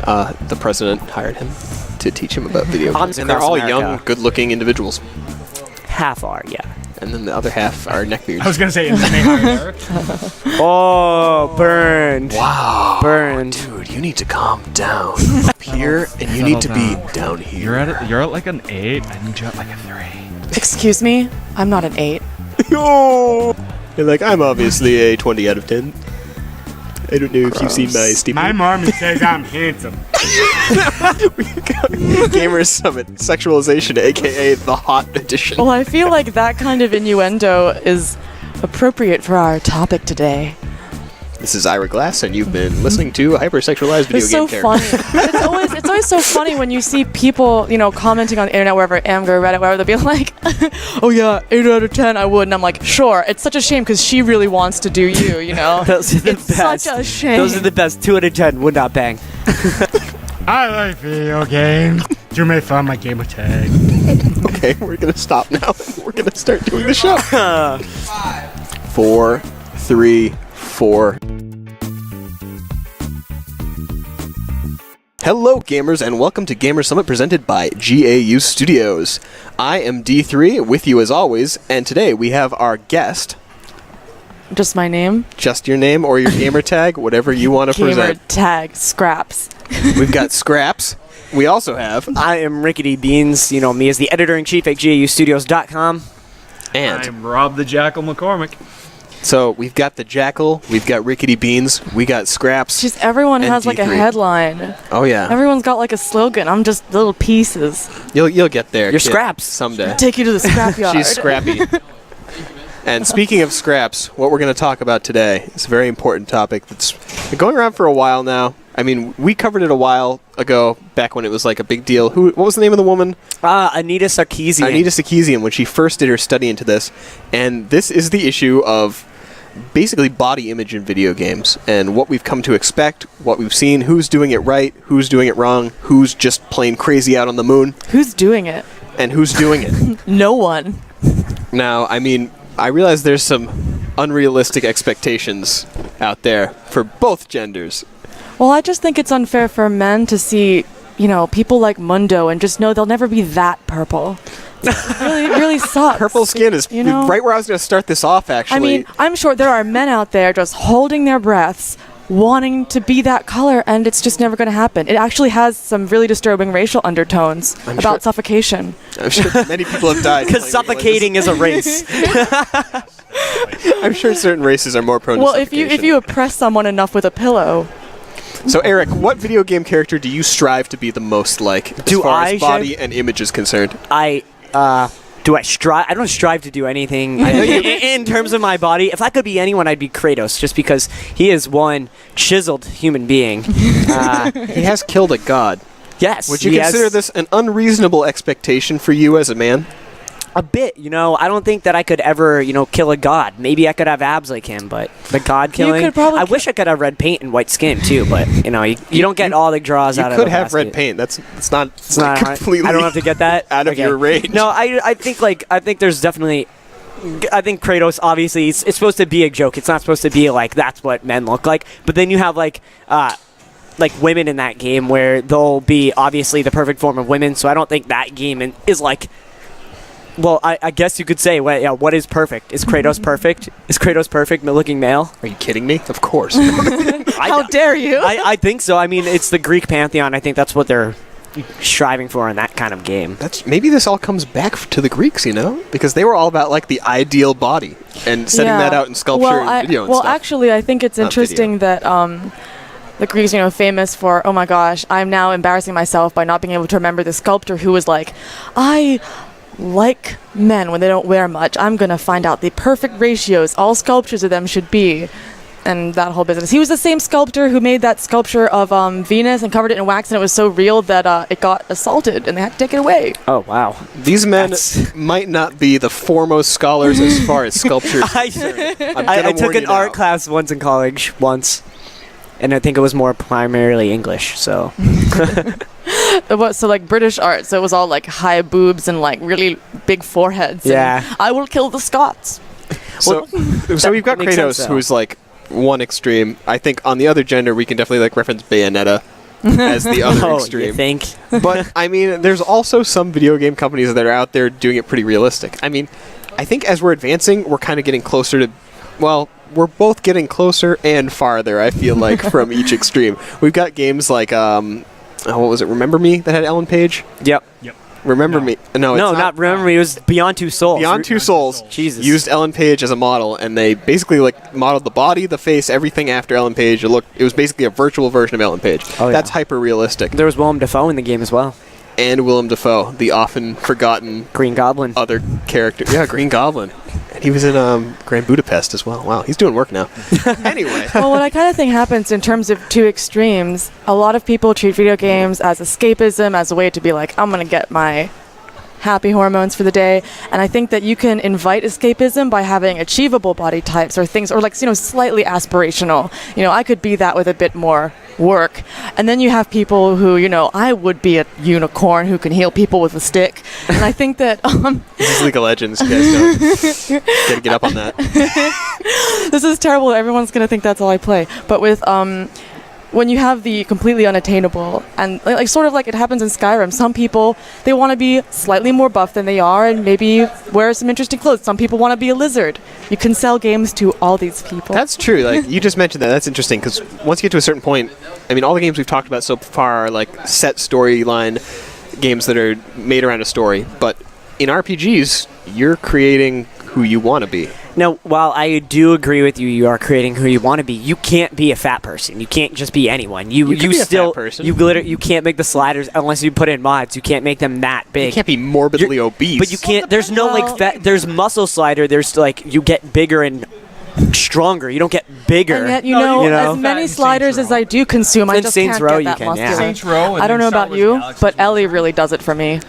The president hired him to teach him about video games. And they're Across all America. young, good-looking individuals. Half are, yeah. And then the other half are neckbeards. I was going to say, and then they hired Eric. Oh, burned. Wow. Burned. Dude, you need to calm down up here, and you need to be down here. You're at like an 8. I need you at like a 3. Excuse me? I'm not an 8. Yo! You're like, I'm obviously a 20 out of 10. I don't know if you've seen my Steve. My mom says I'm handsome. Gamers Summit, Sexualization, aka the Hot Edition. Well, I feel like that kind of innuendo is appropriate for our topic today. This is Ira Glass, and you've been listening to hypersexualized video It's game so characters. funny. It's always so funny when you see people, commenting on the internet, wherever, Amber, Reddit, wherever, they'll be like, oh yeah, 8 out of 10, I would. And I'm like, sure. It's such a shame because she really wants to do you, Those are the It's best. such a shame. Those are the best. 2 out of 10 would not bang. I like video games. You may find my gamer tag. Okay, we're gonna stop now. We're gonna start doing the show. 4, 3, 4. Hello, gamers, and welcome to Gamer Summit presented by GAU Studios. I am D3, with you as always, and today we have our guest. Just my name? Just your name or your gamer tag, whatever you want to Gamer present. tag, Scraps. We've got Scraps. We also have... I am Rickety Beans. You know me as the editor-in-chief at GAUstudios.com. And... I'm Rob the Jackal McCormick. So, we've got the Jackal, we've got Rickety Beans, we got Scraps. Just everyone And has like a D3. headline. Oh, yeah. Everyone's got like a slogan. I'm just little pieces. You'll get there. You're kid, Scraps. Someday. Take you to the scrapyard. She's scrappy. And speaking of scraps, what we're going to talk about today is a very important topic that's been going around for a while now. I mean, we covered it a while ago, back when it was like a big deal. What was the name of the woman? Anita Sarkeesian. Anita Sarkeesian, when she first did her study into this. And this is the issue of basically body image in video games and what we've come to expect, what we've seen, who's doing it right, who's doing it wrong, who's just plain crazy out on the moon, Who's doing it? and who's doing it. No one. Now, I mean, I realize there's some unrealistic expectations out there for both genders. Well, I just think it's unfair for men to see, people like Mundo and just know they'll never be that purple. It really sucks. Purple skin is right where I was going to start this off, actually. I mean, I'm sure there are men out there just holding their breaths, wanting to be that color, and it's just never going to happen. It actually has some really disturbing racial undertones about suffocation. I'm sure many people have died. Because suffocating is a race. I'm sure certain races are more prone to Well, suffocation. if you oppress someone enough with a pillow. So, Eric, what video game character do you strive to be the most like, as far as body and image is concerned? Do I strive? I don't strive to do anything in terms of my body. If I could be anyone, I'd be Kratos, just because he is one chiseled human being. He has killed a god. Yes. Would you consider this an unreasonable expectation for you as a man? A bit, I don't think that I could ever, kill a god. Maybe I could have abs like him, but the god killing. could probably I wish I could have red paint and white skin too, but you don't get all the draws out of it. You could have red paint. It's not completely. I don't have to get that out of your range. No, I think there's definitely. I think Kratos, obviously, it's supposed to be a joke. It's not supposed to be like that's what men look like. But then you have like women in that game where they'll be obviously the perfect form of women. So I don't think that game is like. Well, I guess you could say, what is perfect? Is Kratos perfect? Is Kratos perfect looking male? Are you kidding me? Of course. How dare you? I think so. I mean, it's the Greek pantheon. I think that's what they're striving for in that kind of game. Maybe this all comes back to the Greeks, because they were all about like the ideal body and setting that out in sculpture and video and stuff. Well, actually, I think it's interesting that the Greeks, famous for, oh my gosh, I'm now embarrassing myself by not being able to remember the sculptor who was like, I like men when they don't wear much. I'm going to find out the perfect ratios all sculptures of them should be. And that whole business. He was the same sculptor who made that sculpture of Venus and covered it in wax, and it was so real that it got assaulted and they had to take it away. Oh, wow. These men might not be the foremost scholars as far as sculpture is concerned. I took an art class once in college, and I think it was more primarily English, so... So like British art, so it was all like high boobs and like really big foreheads. Yeah. I will kill the Scots. So we've got Kratos, who's like one extreme. I think on the other gender, we can definitely like reference Bayonetta as the other Oh, extreme. you think? But I mean, there's also some video game companies that are out there doing it pretty realistic. I mean, I think as we're advancing, we're kind of getting closer to, well, we're both getting closer and farther, I feel like, from each extreme. We've got games like, what was it, Remember Me, that had Ellen Page? Yep. Remember Me. No, No, it's not Remember Me. It was Beyond Two Souls. Beyond Two Souls. Jesus. Used Ellen Page as a model, and they basically like modeled the body, the face, everything after Ellen Page. It was basically a virtual version of Ellen Page. Oh, yeah. That's hyper realistic. There was Willem Dafoe in the game as well. And Willem Dafoe, the often forgotten Green Goblin. other character. Yeah, Green Goblin. And he was in Grand Budapest as well. Wow, he's doing work now. Anyway. Well, what I kind of think happens in terms of two extremes, a lot of people treat video games as escapism, as a way to be like, I'm going to get my happy hormones for the day. And I think that you can invite escapism by having achievable body types or things, or like, slightly aspirational. I could be that with a bit more work. And then you have people who, I would be a unicorn who can heal people with a stick. And I think that This is League of Legends, you guys know. Gotta get up on that. this is terrible. Everyone's going to think that's all I play. But with when you have the completely unattainable, and like sort of like it happens in Skyrim, some people, they want to be slightly more buff than they are and maybe wear some interesting clothes. Some people want to be a lizard. You can sell games to all these people. That's true. Like, you just mentioned that. That's interesting, because once you get to a certain point, I mean, all the games we've talked about so far are like set storyline games that are made around a story. But in RPGs, you're creating who you want to be. Now, while I do agree with you, you are creating who you want to be. You can't be a fat person. You can't just be anyone. You can be still a fat person. You can't make the sliders unless you put in mods. You can't make them that big. You can't be morbidly obese. But you can't. There's no like fat. There's muscle slider. There's like you get bigger and stronger. You don't get bigger. And yet, you know? as many sliders as I do consume, I In just Saints can't Row get you that can, muscular. yeah. Saints Row. And I don't know then Star about Wars you, Galaxy but as well. Ellie really does it for me.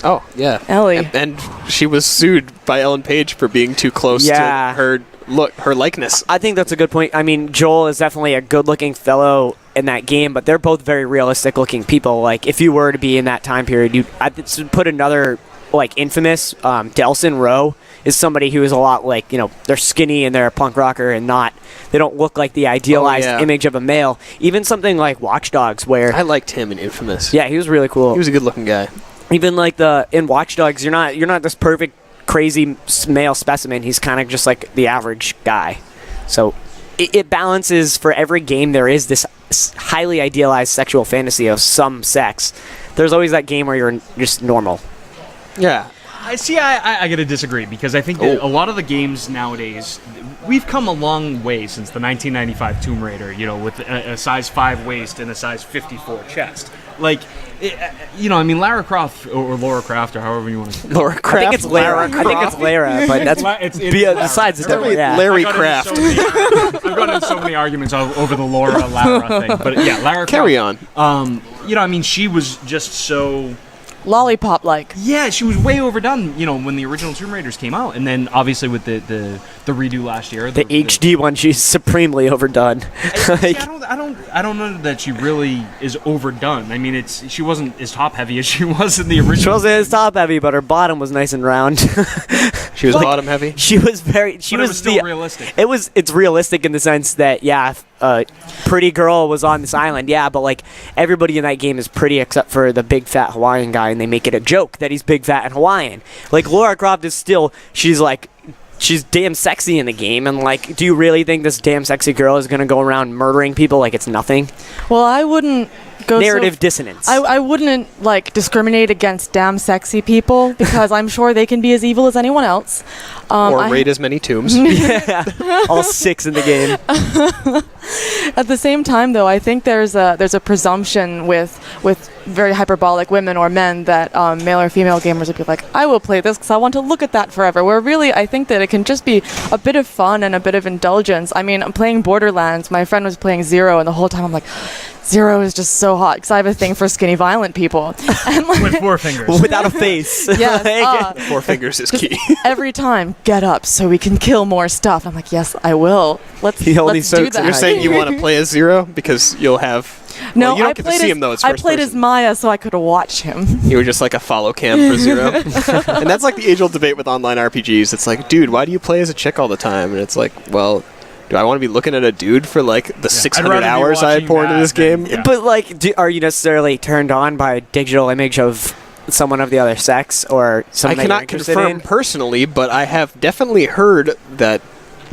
Oh, yeah. Ellie. And she was sued by Ellen Page for being too close to her likeness. I think that's a good point. I mean, Joel is definitely a good-looking fellow in that game, but they're both very realistic-looking people. Like, if you were to be in that time period, I'd put another, like, infamous, Delson Rowe is somebody who is a lot like, they're skinny and they're a punk rocker and they don't look like the idealized image of a male. Even something like Watch Dogs, where... I liked him in Infamous. Yeah, he was really cool. He was a good-looking guy. Even like in Watch Dogs, you're not this perfect, crazy male specimen. He's kind of just like the average guy. So it balances for every game. There is this highly idealized sexual fantasy of some sex. There's always that game where you're just normal. Yeah. I gotta disagree, because I think that a lot of the games nowadays, we've come a long way since the 1995 Tomb Raider, with a size 5 waist and a size 54 chest. Like, Lara Croft or Lara Croft, or however you want to. Lara Croft. I think it's Lara. But that's besides the difference. Yeah. Larry Kraft. I've gotten in so many arguments over the Lara thing, but yeah, Lara Croft. Carry on. She was just so. Lollipop-like. Yeah, she was way overdone, when the original Tomb Raiders came out, and then obviously with the redo last year, the HD one, she's supremely overdone. I don't know that she really is overdone. I mean, she wasn't as top heavy as she was in the original. She wasn't as top heavy, but her bottom was nice and round. She was bottom heavy. She was very. She but was it was still realistic. It's realistic in the sense that pretty girl was on this island, but like everybody in that game is pretty except for the big fat Hawaiian guy, and they make it a joke that he's big fat and Hawaiian. Like Lara Croft is still, she's damn sexy in the game, and like, do you really think this damn sexy girl is gonna go around murdering people like it's nothing? Well, I wouldn't go narrative dissonance. I wouldn't discriminate against damn sexy people, because I'm sure they can be as evil as anyone else. Or raid as many tombs. All 6 in the game. At the same time, though, I think there's a presumption with very hyperbolic women or men that male or female gamers would be like, I will play this because I want to look at that forever. Where really, I think that it can just be a bit of fun and a bit of indulgence. I mean, I'm playing Borderlands. My friend was playing Zero, and the whole time I'm like, Zero is just so hot, because I have a thing for skinny, violent people. And with 4 fingers. Without a face. Yes. 4 fingers is key. Every time, get up so we can kill more stuff. I'm like, yes, I will. Let's do that. You're saying you want to play as Zero because you'll have... No, you don't get to see him, though. It's I first played person. as Maya so I could watch him. You were just like a follow cam for Zero. And that's like the age-old debate with online RPGs. It's like, dude, why do you play as a chick all the time? And it's like, well, Do I want to be looking at a dude for like the 600 rather be hours I had watching poured into that this than- game? yeah. But like, are you necessarily turned on by a digital image of someone of the other sex or I someone that you're cannot interested confirm in? personally, but I have definitely heard that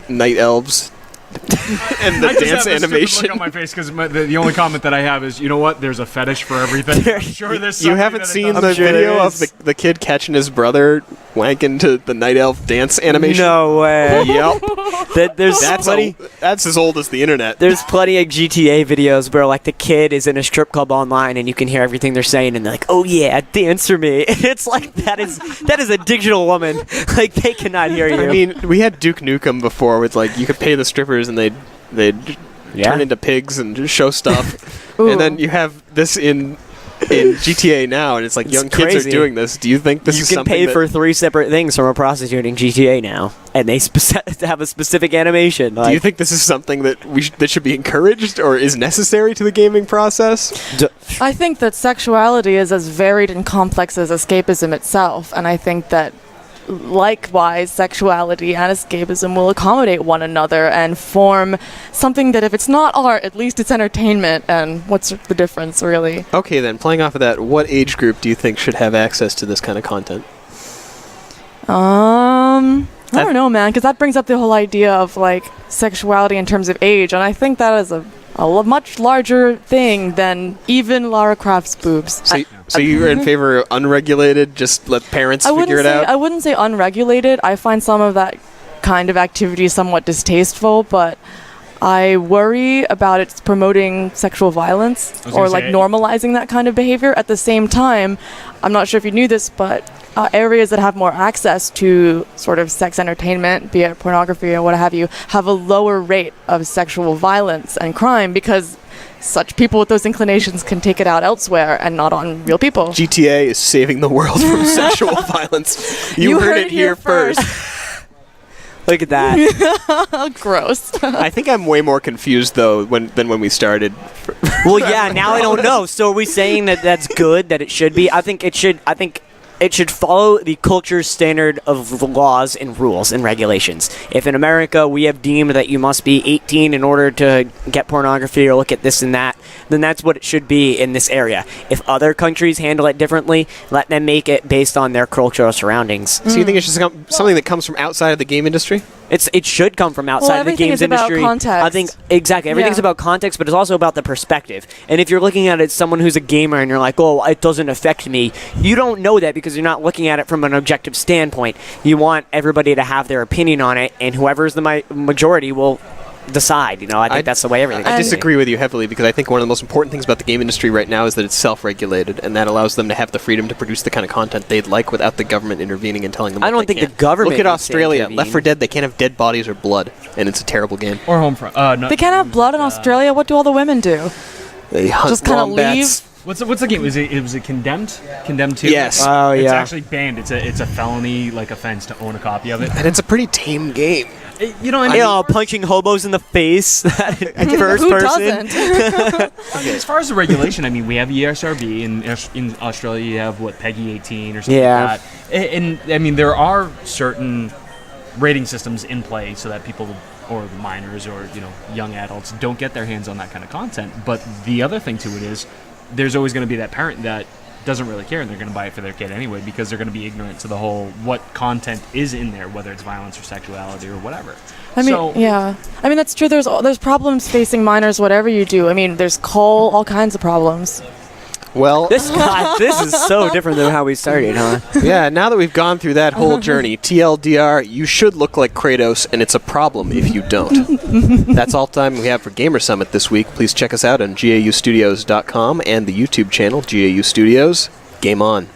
night elves and the I just dance have this stupid animation. look on my face because the only comment that I have is, you know what? There's a fetish for everything. I'm sure there's You something haven't that it seen does. the sure video there of is. the kid catching his brother wanking to the night elf dance animation? No way. Yep. There's That's plenty. that's as old as the internet. There's plenty of GTA videos where like the kid is in a strip club online and you can hear everything they're saying and they're like, "Oh yeah, dance for me." It's like that is a digital woman. Like they cannot hear you. I mean, we had Duke Nukem before with like you could pay the strippers and they'd turn into pigs and just show stuff. Ooh. And then you have this in GTA now, and it's like It's young kids crazy. are doing this. Do you think this you is can something pay that, for 3 separate things from a prostitute in GTA now, and they have a specific animation. Do you think this is something that that should be encouraged or is necessary to the gaming process? I think that sexuality is as varied and complex as escapism itself, and I think that likewise sexuality and escapism will accommodate one another and form something that if it's not art, at least it's entertainment, and what's the difference really? Okay, then, playing off of that, what age group do you think should have access to this kind of content? I don't know, man, because that brings up the whole idea of like sexuality in terms of age, and I think that is a much larger thing than even Lara Croft's boobs. So you're in favor of unregulated, just let parents figure it out? I wouldn't say unregulated. I find some of that kind of activity somewhat distasteful, but I worry about it promoting sexual violence was or gonna like say- normalizing that kind of behavior. At the same time, I'm not sure if you knew this, but areas that have more access to sort of sex entertainment, be it pornography or what have you, have a lower rate of sexual violence and crime because such people with those inclinations can take it out elsewhere and not on real people. GTA is saving the world from sexual violence. You heard it here first. Look at that. Gross. Uh, I think I'm way more confused though than when we started. Well, yeah. Now I don't know. So are we saying that that's good? That it should be? I think it should. I think it should follow the culture's standard of laws and rules and regulations. If in America we have deemed that you must be 18 in order to get pornography or look at this and that, then that's what it should be in this area. If other countries handle it differently, let them make it based on their cultural surroundings. So you think it's just something that comes from outside of the game industry? It should come from outside of the everything games is about industry. context. I think exactly everything's Yeah. about context, but it's also about the perspective. And if you're looking at it as someone who's a gamer and you're like, "Oh, it doesn't affect me," you don't know that because you're not looking at it from an objective standpoint. You want everybody to have their opinion on it, and whoever's the majority will decide. You know, I think that's the way everything. I should be. disagree with you heavily because I think one of the most important things about the game industry right now is that it's self-regulated, and that allows them to have the freedom to produce the kind of content they'd like without the government intervening and telling them. I what don't they think can't. the government Look at needs to Australia. intervene. Left 4 Dead. They can't have dead bodies or blood, and it's a terrible game. Or Homefront. No, They can't have blood in Australia. What do all the women do? They hunt Just kinda wombats. leave? What's the game? Was it Condemned? Condemned 2? Yes. Oh, It's yeah. actually banned. It's a felony like offense to own a copy of it. And it's a pretty tame game. You know, You know, punching hobos in the face at first Who person. doesn't? as far as the regulation, I mean, we have ESRB, and in Australia you have Peggy 18 or something Yeah. like that. And I mean, there are certain rating systems in play so that people or minors or young adults don't get their hands on that kind of content. But the other thing to it is, there's always going to be that parent that doesn't really care, and they're going to buy it for their kid anyway because they're going to be ignorant to the whole what content is in there, whether it's violence or sexuality or whatever. I mean, yeah. I mean, that's true. There's problems facing minors, whatever you do. I mean, there's all kinds of problems. Well, This is so different than how we started, huh? yeah, now that we've gone through that whole journey, TLDR, you should look like Kratos, and it's a problem if you don't. That's all the time we have for Gamer Summit this week. Please check us out on GAUstudios.com and the YouTube channel, GAU Studios. Game on.